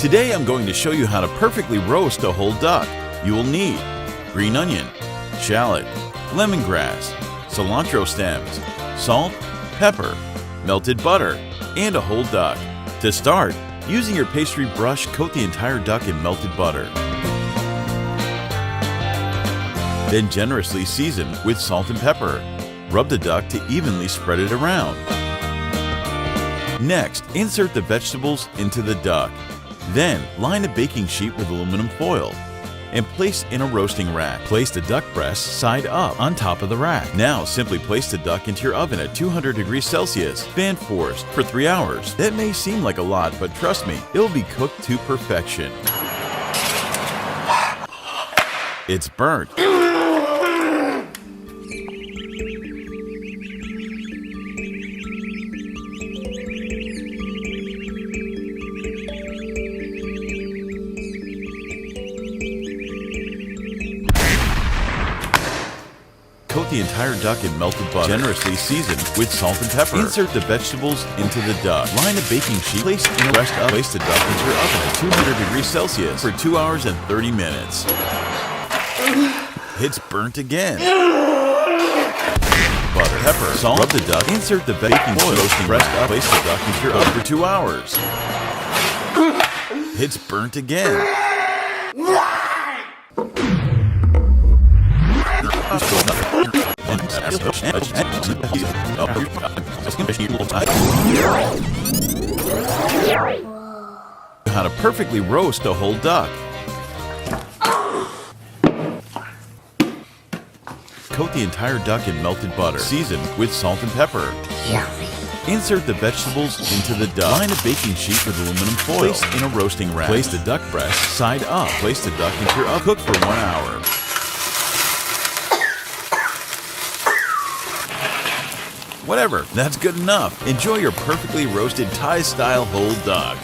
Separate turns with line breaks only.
Today I'm going to show you how to perfectly roast a whole duck. You will need green onion, shallot, lemongrass, cilantro stems, salt, pepper, melted butter, and a whole duck. To start, using your pastry brush, coat the entire duck in melted butter. Then generously season with salt and pepper. Rub the duck to evenly spread it around. Next, insert the vegetables into the duck. Then, line a baking sheet with aluminum foil and place in a roasting rack. Place the duck breast side up on top of the rack. Now, simply place the duck into your oven at 200 degrees Celsius, fan forced, for 3 hours. That may seem like a lot, but trust me, it will be cooked to perfection. It's burnt. Coat the entire duck in melted butter. Generously season with salt and pepper. Insert the vegetables into the duck. Line a baking sheet. Place the duck into your oven at 200 degrees Celsius for 2 hours and 30 minutes. It's burnt again. Butter, pepper, salt. Rub the duck. Insert the baking oil. Roasting breast up. Place the duck into your oven for 2 hours. It's burnt again. How to perfectly roast a whole duck. Coat the entire duck in melted butter. Season with salt and pepper. Insert the vegetables into the duck. Line a baking sheet with aluminum foil. Place in a roasting rack. Place the duck breast side up. Place the duck into your oven. Cook for 1 hour. Whatever, that's good enough. Enjoy your perfectly roasted Thai-style whole duck.